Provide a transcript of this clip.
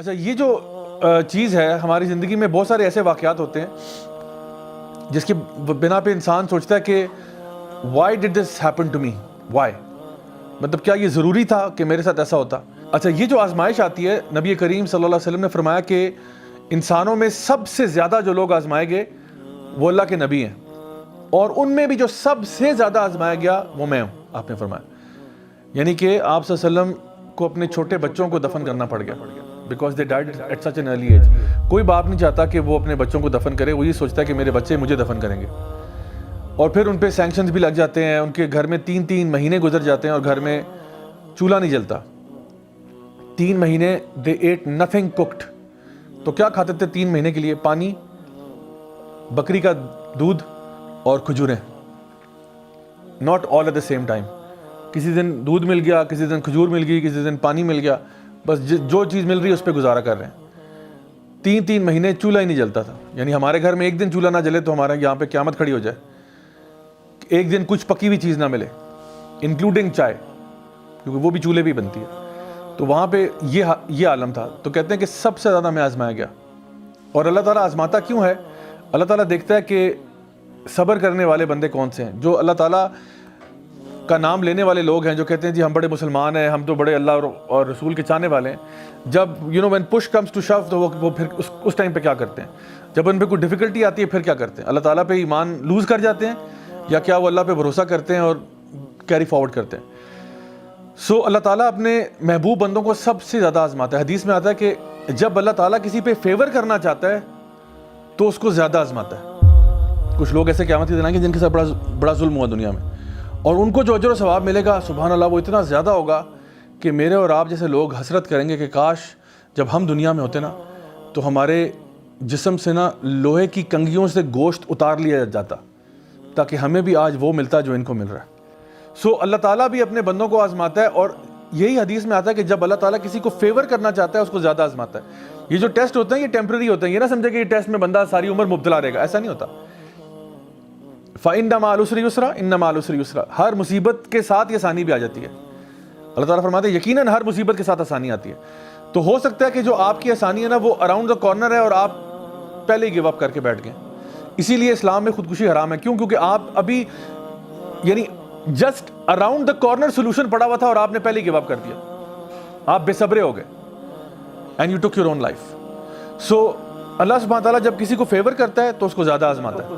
اچھا، یہ جو چیز ہے ہماری زندگی میں بہت سارے ایسے واقعات ہوتے ہیں جس کی بنا پہ انسان سوچتا ہے کہ why did this happen to me, why, مطلب کیا یہ ضروری تھا کہ میرے ساتھ ایسا ہوتا۔ اچھا، یہ جو آزمائش آتی ہے، نبی کریم صلی اللہ علیہ وسلم نے فرمایا کہ انسانوں میں سب سے زیادہ جو لوگ آزمائے گئے وہ اللہ کے نبی ہیں، اور ان میں بھی جو سب سے زیادہ آزمایا گیا وہ میں ہوں، آپ نے فرمایا۔ یعنی کہ آپ صلی اللہ علیہ وسلم کو اپنے چھوٹے بچوں کو دفن کرنا پڑ گیا because they died at such an early age. کوئی باپ نہیں چاہتا کہ وہ اپنے بچوں کو دفن کرے، وہ یہ سوچتا ہے کہ میرے بچے مجھے دفن کریں گے، اور پھر ان پہ سینکشنز بھی لگ جاتے ہیں، ان کے گھر میں 3 مہینے گزر جاتے ہیں اور گھر میں چولہا نہیں جلتا۔ 3 مہینے دے ایٹ نتھنگ کوکڈ۔ تو کیا کھاتے تھے 3 مہینے کے لیے؟ پانی، بکری کا دودھ اور کھجوریں، not all at the same time. کسی دن دودھ مل گیا، کسی دن کھجور مل گئی، کسی دن پانی مل گیا، بس جو چیز مل رہی ہے اس پہ گزارا کر رہے ہیں۔ 3 مہینے چولہا ہی نہیں جلتا تھا۔ یعنی ہمارے گھر میں ایک دن چولہا نہ جلے تو ہمارے یہاں پہ قیامت کھڑی ہو جائے۔ ایک دن کچھ پکی ہوئی چیز نہ ملے، انکلوڈنگ چائے، کیونکہ وہ بھی چولہے بھی بنتی ہے۔ تو وہاں پہ یہ عالم تھا۔ تو کہتے ہیں کہ سب سے زیادہ میں آزمایا گیا۔ اور اللہ تعالیٰ آزماتا کیوں ہے؟ اللہ تعالیٰ دیکھتا ہے کہ صبر کرنے والے بندے کون سے ہیں، جو اللہ تعالیٰ کا نام لینے والے لوگ ہیں، جو کہتے ہیں جی ہم بڑے مسلمان ہیں، ہم تو بڑے اللہ اور رسول کے چاہنے والے ہیں۔ جب when push comes to shove تو وہ پھر اس ٹائم پہ کیا کرتے ہیں؟ جب ان پہ کوئی ڈیفیکلٹی آتی ہے پھر کیا کرتے ہیں؟ اللہ تعالیٰ پہ ایمان لوز کر جاتے ہیں، یا کیا وہ اللہ پہ بھروسہ کرتے ہیں اور کیری فارورڈ کرتے ہیں؟ سو اللہ تعالیٰ اپنے محبوب بندوں کو سب سے زیادہ آزماتا ہے۔ حدیث میں آتا ہے کہ جب اللہ تعالیٰ کسی پہ فیور کرنا چاہتا ہے تو اس کو زیادہ آزماتا ہے۔ کچھ لوگ ایسے قیامت کے دن آئیں گے جن کے ساتھ بڑا ظلم ہوا دنیا میں، اور ان کو جو اجر و ثواب ملے گا سبحان اللہ وہ اتنا زیادہ ہوگا کہ میرے اور آپ جیسے لوگ حسرت کریں گے کہ کاش جب ہم دنیا میں ہوتے نا تو ہمارے جسم سے نا لوہے کی کنگھیوں سے گوشت اتار لیا جاتا تاکہ ہمیں بھی آج وہ ملتا جو ان کو مل رہا ہے۔ سو اللہ تعالیٰ بھی اپنے بندوں کو آزماتا ہے، اور یہی حدیث میں آتا ہے کہ جب اللہ تعالیٰ کسی کو فیور کرنا چاہتا ہے اس کو زیادہ آزماتا ہے۔ یہ جو ٹیسٹ ہوتے ہیں یہ ٹیمپرری ہوتے ہیں، یہ نہ سمجھے کہ یہ ٹیسٹ میں بندہ ساری عمر مبتلا رہے گا، ایسا نہیں ہوتا۔ فَإِنَّ مَعَ الْعُسْرِ يُسْرًا إِنَّ مَعَ الْعُسْرِ يُسْرًا۔ ہر مصیبت کے ساتھ یہ آسانی بھی آ جاتی ہے۔ اللہ تعالیٰ فرماتے ہیں یقیناً ہر مصیبت کے ساتھ آسانی آتی ہے۔ تو ہو سکتا ہے کہ جو آپ کی آسانی ہے نا وہ اراؤنڈ دا کارنر ہے اور آپ پہلے ہی گیو اپ کر کے بیٹھ گئے۔ اسی لیے اسلام میں خودکشی حرام ہے۔ کیوں؟ کیونکہ آپ ابھی یعنی just around the corner solution پڑا ہوا تھا اور آپ نے پہلے ہی گیو اپ کر دیا، آپ بے صبرے ہو گئے and you took your own life. So اللہ سبحانہ تعالیٰ جب کسی کو فیور کرتا ہے تو اس کو زیادہ آزماتا ہے۔